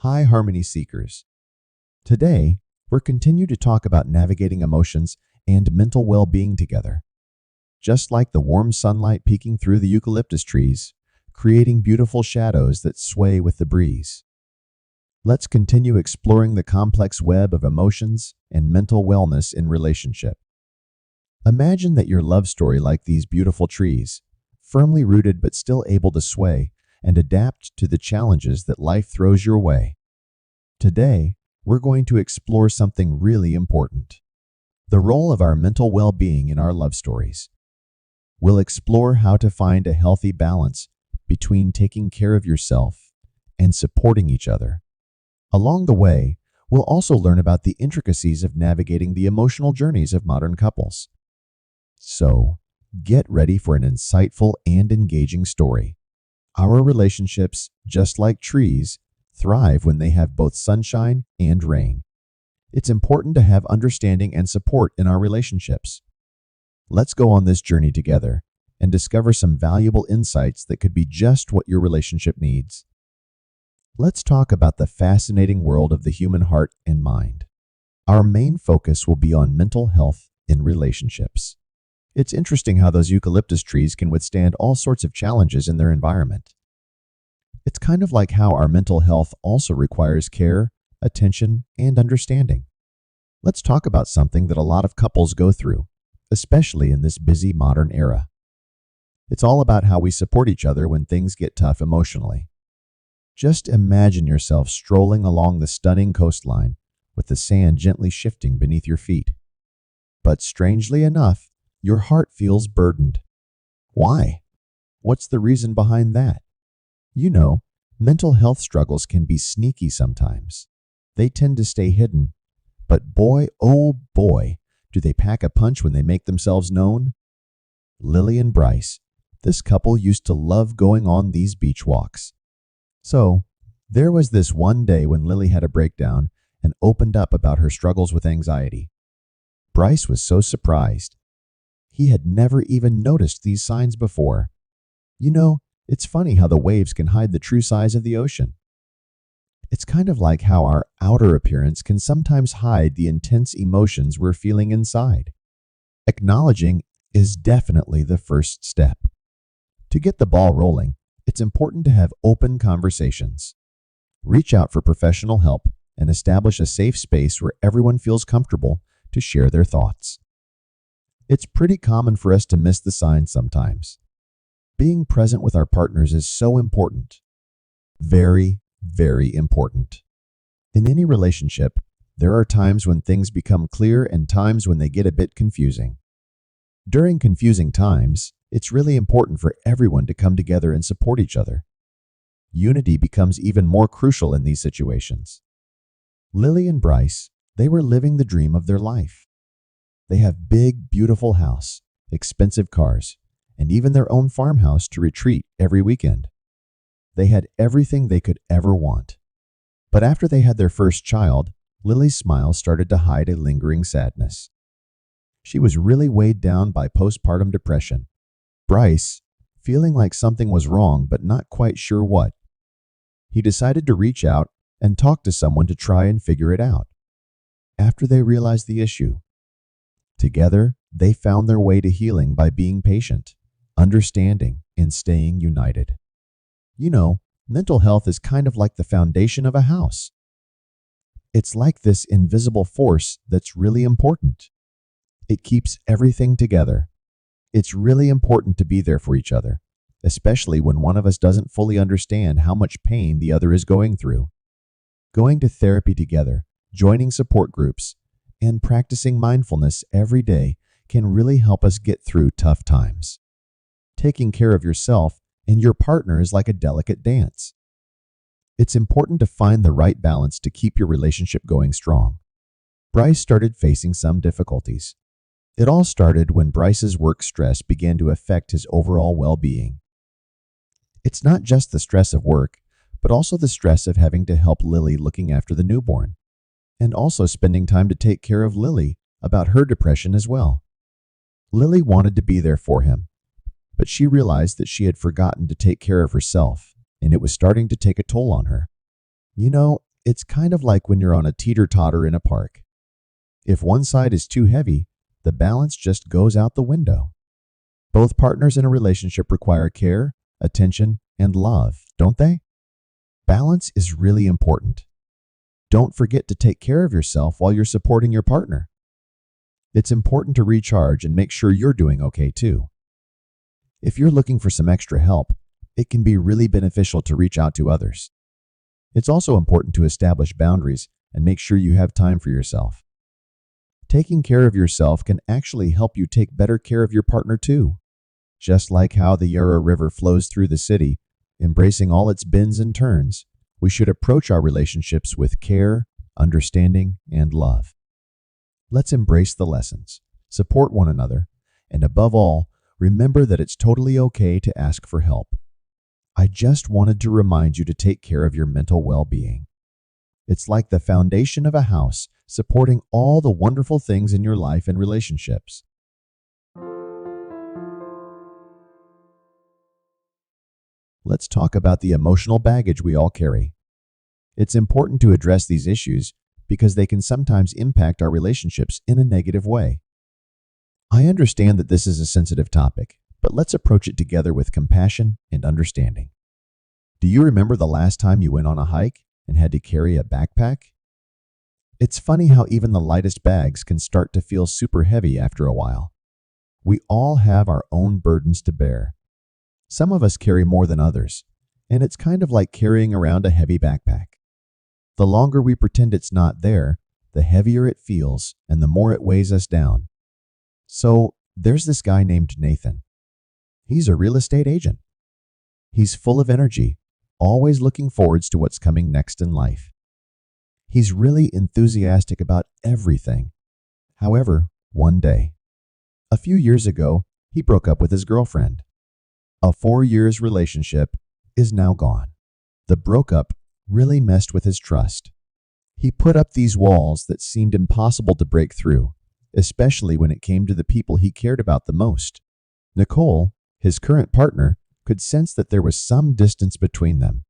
Hi, Harmony Seekers. Today, we're continue to talk about navigating emotions and mental well-being together. Just like the warm sunlight peeking through the eucalyptus trees, creating beautiful shadows that sway with the breeze. Let's continue exploring the complex web of emotions and mental wellness in relationship. Imagine that your love story like these beautiful trees, firmly rooted but still able to sway and adapt to the challenges that life throws your way. Today, we're going to explore something really important: the role of our mental well-being in our love stories. We'll explore how to find a healthy balance between taking care of yourself and supporting each other. Along the way, we'll also learn about the intricacies of navigating the emotional journeys of modern couples. So, get ready for an insightful and engaging story. Our relationships, just like trees, thrive when they have both sunshine and rain. It's important to have understanding and support in our relationships. Let's go on this journey together and discover some valuable insights that could be just what your relationship needs. Let's talk about the fascinating world of the human heart and mind. Our main focus will be on mental health in relationships. It's interesting how those eucalyptus trees can withstand all sorts of challenges in their environment. It's kind of like how our mental health also requires care, attention, and understanding. Let's talk about something that a lot of couples go through, especially in this busy modern era. It's all about how we support each other when things get tough emotionally. Just imagine yourself strolling along the stunning coastline with the sand gently shifting beneath your feet. But strangely enough, your heart feels burdened. Why? What's the reason behind that? You know, mental health struggles can be sneaky sometimes. They tend to stay hidden. But boy, oh boy, do they pack a punch when they make themselves known. Lily and Bryce, this couple used to love going on these beach walks. So, there was this one day when Lily had a breakdown and opened up about her struggles with anxiety. Bryce was so surprised. He had never even noticed these signs before. You know, it's funny how the waves can hide the true size of the ocean. It's kind of like how our outer appearance can sometimes hide the intense emotions we're feeling inside. Acknowledging is definitely the first step. To get the ball rolling, it's important to have open conversations. Reach out for professional help and establish a safe space where everyone feels comfortable to share their thoughts. It's pretty common for us to miss the signs sometimes. Being present with our partners is so important. Very, very important. In any relationship, there are times when things become clear and times when they get a bit confusing. During confusing times, it's really important for everyone to come together and support each other. Unity becomes even more crucial in these situations. Lily and Bryce, they were living the dream of their life. They have big, beautiful house, expensive cars, and even their own farmhouse to retreat every weekend. They had everything they could ever want. But after they had their first child, Lily's smile started to hide a lingering sadness. She was really weighed down by postpartum depression. Bryce, feeling like something was wrong but not quite sure what, he decided to reach out and talk to someone to try and figure it out. After they realized the issue, together, they found their way to healing by being patient, understanding, and staying united. You know, mental health is kind of like the foundation of a house. It's like this invisible force that's really important. It keeps everything together. It's really important to be there for each other, especially when one of us doesn't fully understand how much pain the other is going through. Going to therapy together, joining support groups, and practicing mindfulness every day can really help us get through tough times. Taking care of yourself and your partner is like a delicate dance. It's important to find the right balance to keep your relationship going strong. Bryce started facing some difficulties. It all started when Bryce's work stress began to affect his overall well-being. It's not just the stress of work, but also the stress of having to help Lily looking after the newborn, and also spending time to take care of Lily about her depression as well. Lily wanted to be there for him, but she realized that she had forgotten to take care of herself, and it was starting to take a toll on her. You know, It's kind of like when you're on a teeter-totter in a park. If one side is too heavy, the balance just goes out the window. Both partners in a relationship require care, attention, and love, don't they? Balance is really important. Don't forget to take care of yourself while you're supporting your partner. It's important to recharge and make sure you're doing okay too. If you're looking for some extra help, it can be really beneficial to reach out to others. It's also important to establish boundaries and make sure you have time for yourself. Taking care of yourself can actually help you take better care of your partner too. Just like how the Yarra River flows through the city, embracing all its bends and turns, we should approach our relationships with care, understanding, and love. Let's embrace the lessons, support one another, and above all, remember that it's totally okay to ask for help. I just wanted to remind you to take care of your mental well-being. It's like the foundation of a house, supporting all the wonderful things in your life and relationships. Let's talk about the emotional baggage we all carry. It's important to address these issues because they can sometimes impact our relationships in a negative way. I understand that this is a sensitive topic, but let's approach it together with compassion and understanding. Do you remember the last time you went on a hike and had to carry a backpack? It's funny how even the lightest bags can start to feel super heavy after a while. We all have our own burdens to bear. Some of us carry more than others, and it's kind of like carrying around a heavy backpack. The longer we pretend it's not there, the heavier it feels and the more it weighs us down. So, there's this guy named Nathan. He's a real estate agent. He's full of energy, always looking forwards to what's coming next in life. He's really enthusiastic about everything. However, one day, a few years ago, he broke up with his girlfriend. A 4 years relationship is now gone. The breakup really messed with his trust. He put up these walls that seemed impossible to break through, especially when it came to the people he cared about the most. Nicole, his current partner, could sense that there was some distance between them.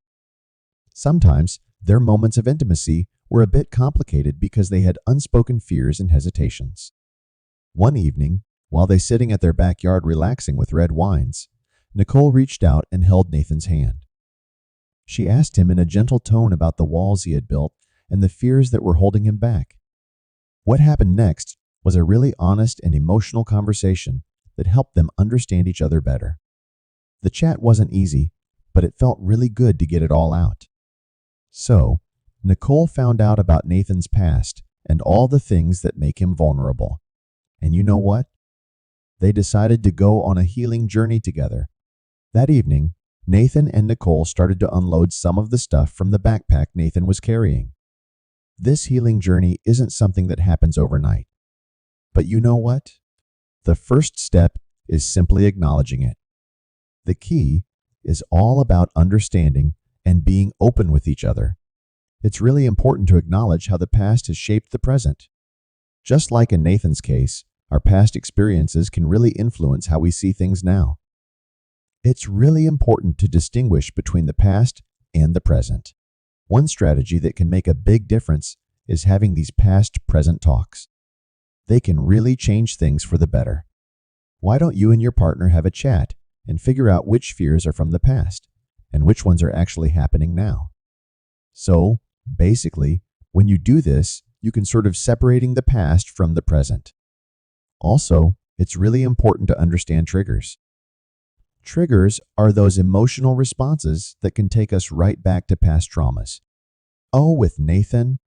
Sometimes, their moments of intimacy were a bit complicated because they had unspoken fears and hesitations. One evening, while they sitting at their backyard relaxing with red wines, Nicole reached out and held Nathan's hand. She asked him in a gentle tone about the walls he had built and the fears that were holding him back. What happened next was a really honest and emotional conversation that helped them understand each other better. The chat wasn't easy, but it felt really good to get it all out. So, Nicole found out about Nathan's past and all the things that make him vulnerable. And you know what? They decided to go on a healing journey together. That evening, Nathan and Nicole started to unload some of the stuff from the backpack Nathan was carrying. This healing journey isn't something that happens overnight. But you know what? The first step is simply acknowledging it. The key is all about understanding and being open with each other. It's really important to acknowledge how the past has shaped the present. Just like in Nathan's case, our past experiences can really influence how we see things now. It's really important to distinguish between the past and the present. One strategy that can make a big difference is having these past-present talks. They can really change things for the better. Why don't you and your partner have a chat and figure out which fears are from the past and which ones are actually happening now? So, basically, when you do this, you can sort of separating the past from the present. Also, it's really important to understand triggers. Triggers are those emotional responses that can take us right back to past traumas. Oh, with Nathan?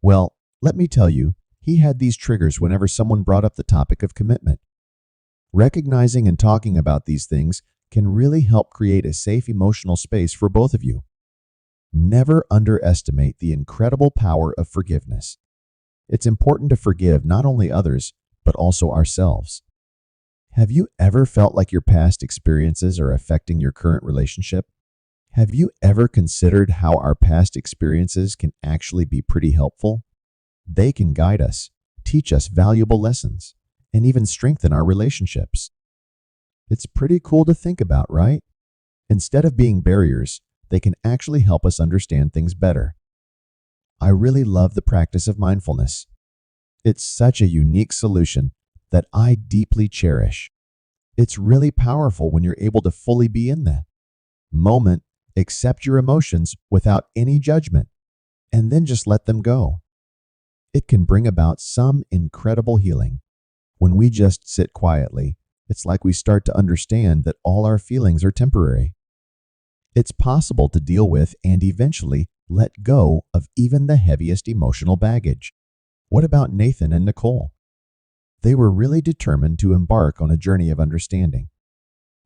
Well, let me tell you, he had these triggers whenever someone brought up the topic of commitment. Recognizing and talking about these things can really help create a safe emotional space for both of you. Never underestimate the incredible power of forgiveness. It's important to forgive not only others, but also ourselves. Have you ever felt like your past experiences are affecting your current relationship? Have you ever considered how our past experiences can actually be pretty helpful? They can guide us, teach us valuable lessons, and even strengthen our relationships. It's pretty cool to think about, right? Instead of being barriers, they can actually help us understand things better. I really love the practice of mindfulness. It's such a unique solution that I deeply cherish. It's really powerful when you're able to fully be in that moment, accept your emotions without any judgment, and then just let them go. It can bring about some incredible healing. When we just sit quietly, it's like we start to understand that all our feelings are temporary. It's possible to deal with and eventually let go of even the heaviest emotional baggage. What about Nathan and Nicole? They were really determined to embark on a journey of understanding.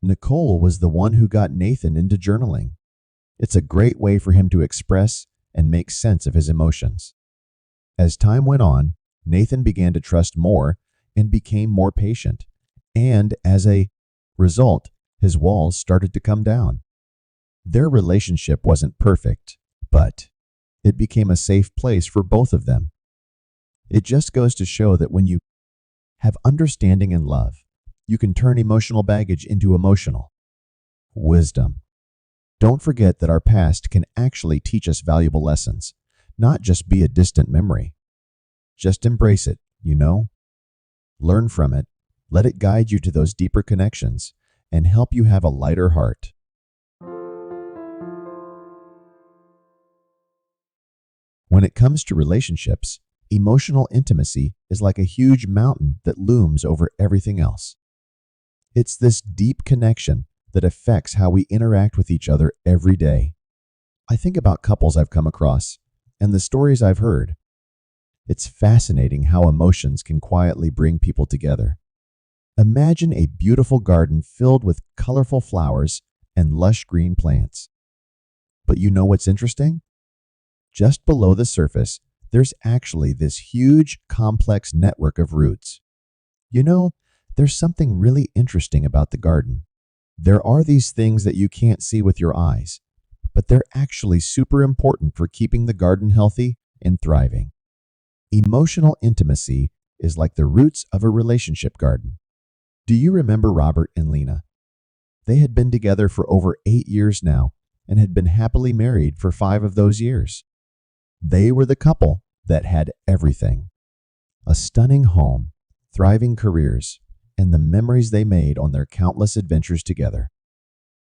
Nicole was the one who got Nathan into journaling. It's a great way for him to express and make sense of his emotions. As time went on, Nathan began to trust more and became more patient. And as a result, his walls started to come down. Their relationship wasn't perfect, but it became a safe place for both of them. It just goes to show that when you have understanding and love, you can turn emotional baggage into emotional wisdom. Don't forget that our past can actually teach us valuable lessons, not just be a distant memory. Just embrace it, Learn from it, let it guide you to those deeper connections, and help you have a lighter heart. When it comes to relationships, emotional intimacy is like a huge mountain that looms over everything else. It's this deep connection that affects how we interact with each other every day. I think about couples I've come across and the stories I've heard. It's fascinating how emotions can quietly bring people together. Imagine a beautiful garden filled with colorful flowers and lush green plants. But you know what's interesting? Just below the surface, there's actually this huge, complex network of roots. There's something really interesting about the garden. There are these things that you can't see with your eyes, but they're actually super important for keeping the garden healthy and thriving. Emotional intimacy is like the roots of a relationship garden. Do you remember Robert and Lena? They had been together for over 8 years now and had been happily married for 5 of those years. They were the couple that had everything: a stunning home, thriving careers, and the memories they made on their countless adventures together.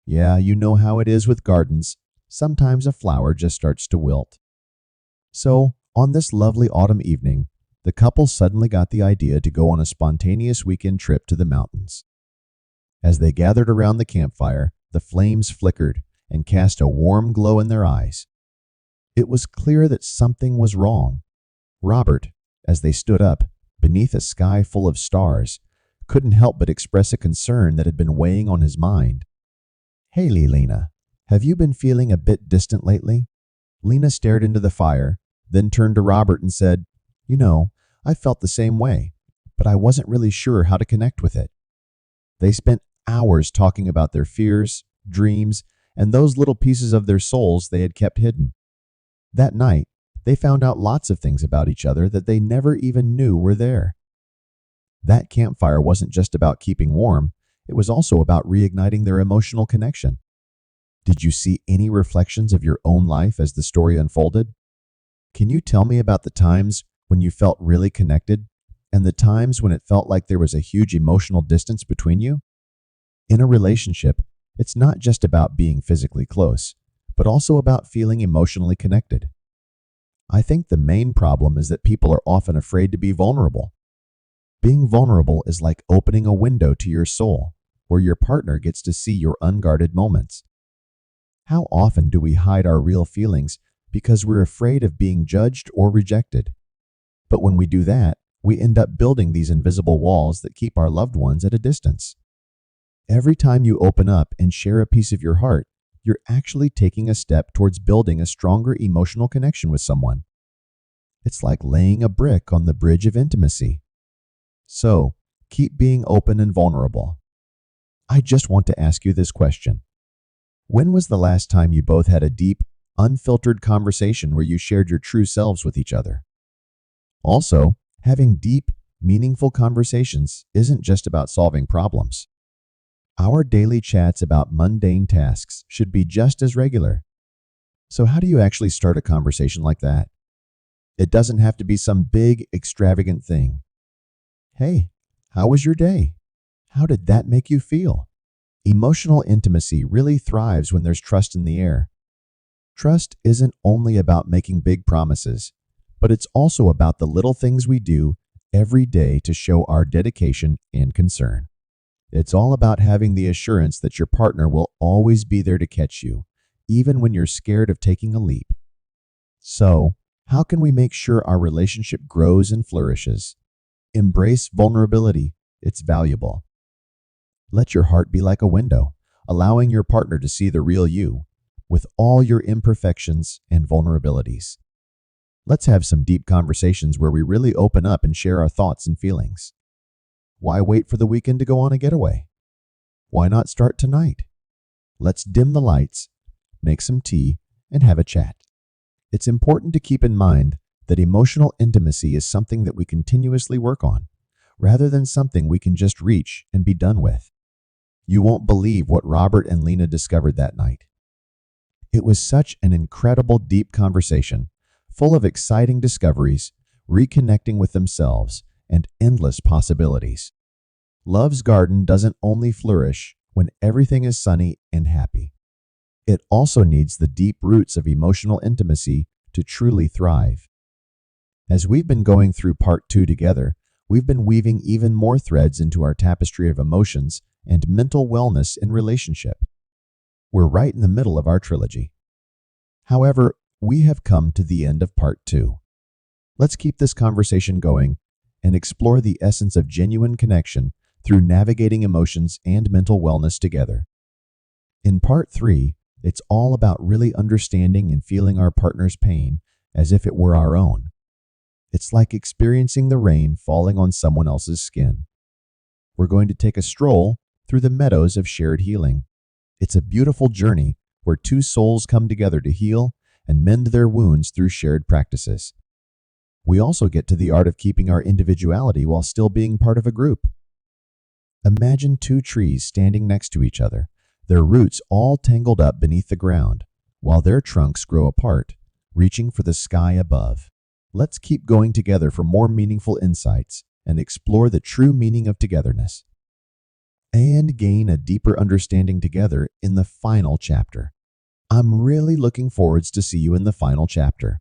Yeah, you know how it is with gardens. Sometimes a flower just starts to wilt. So, on this lovely autumn evening, the couple suddenly got the idea to go on a spontaneous weekend trip to the mountains. As they gathered around the campfire, the flames flickered and cast a warm glow in their eyes. It was clear that something was wrong. Robert, as they stood up beneath a sky full of stars, couldn't help but express a concern that had been weighing on his mind. "Hey, Lena, have you been feeling a bit distant lately?" Lena stared into the fire, then turned to Robert and said, I felt the same way, but I wasn't really sure how to connect with it." They spent hours talking about their fears, dreams, and those little pieces of their souls they had kept hidden. That night, they found out lots of things about each other that they never even knew were there. That campfire wasn't just about keeping warm, it was also about reigniting their emotional connection. Did you see any reflections of your own life as the story unfolded? Can you tell me about the times when you felt really connected and the times when it felt like there was a huge emotional distance between you? In a relationship, it's not just about being physically close, but also about feeling emotionally connected. I think the main problem is that people are often afraid to be vulnerable. Being vulnerable is like opening a window to your soul, where your partner gets to see your unguarded moments. How often do we hide our real feelings because we're afraid of being judged or rejected? But when we do that, we end up building these invisible walls that keep our loved ones at a distance. Every time you open up and share a piece of your heart, you're actually taking a step towards building a stronger emotional connection with someone. It's like laying a brick on the bridge of intimacy. So, keep being open and vulnerable. I just want to ask you this question. When was the last time you both had a deep, unfiltered conversation where you shared your true selves with each other? Also, having deep, meaningful conversations isn't just about solving problems. Our daily chats about mundane tasks should be just as regular. So how do you actually start a conversation like that? It doesn't have to be some big, extravagant thing. Hey, how was your day? How did that make you feel? Emotional intimacy really thrives when there's trust in the air. Trust isn't only about making big promises, but it's also about the little things we do every day to show our dedication and concern. It's all about having the assurance that your partner will always be there to catch you, even when you're scared of taking a leap. So, how can we make sure our relationship grows and flourishes? Embrace vulnerability. It's valuable. Let your heart be like a window, allowing your partner to see the real you, with all your imperfections and vulnerabilities. Let's have some deep conversations where we really open up and share our thoughts and feelings. Why wait for the weekend to go on a getaway? Why not start tonight? Let's dim the lights, make some tea, and have a chat. It's important to keep in mind that emotional intimacy is something that we continuously work on, rather than something we can just reach and be done with. You won't believe what Robert and Lena discovered that night. It was such an incredible, deep conversation, full of exciting discoveries, reconnecting with themselves, and endless possibilities. Love's garden doesn't only flourish when everything is sunny and happy. It also needs the deep roots of emotional intimacy to truly thrive. As we've been going through part 2 together, we've been weaving even more threads into our tapestry of emotions and mental wellness in relationship. We're right in the middle of our trilogy. However, we have come to the end of part 2. Let's keep this conversation going and explore the essence of genuine connection through navigating emotions and mental wellness together. In part 3, it's all about really understanding and feeling our partner's pain as if it were our own. It's like experiencing the rain falling on someone else's skin. We're going to take a stroll through the meadows of shared healing. It's a beautiful journey where two souls come together to heal and mend their wounds through shared practices. We also get to the art of keeping our individuality while still being part of a group. Imagine two trees standing next to each other, their roots all tangled up beneath the ground, while their trunks grow apart, reaching for the sky above. Let's keep going together for more meaningful insights and explore the true meaning of togetherness, and gain a deeper understanding together in the final chapter. I'm really looking forward to see you in the final chapter.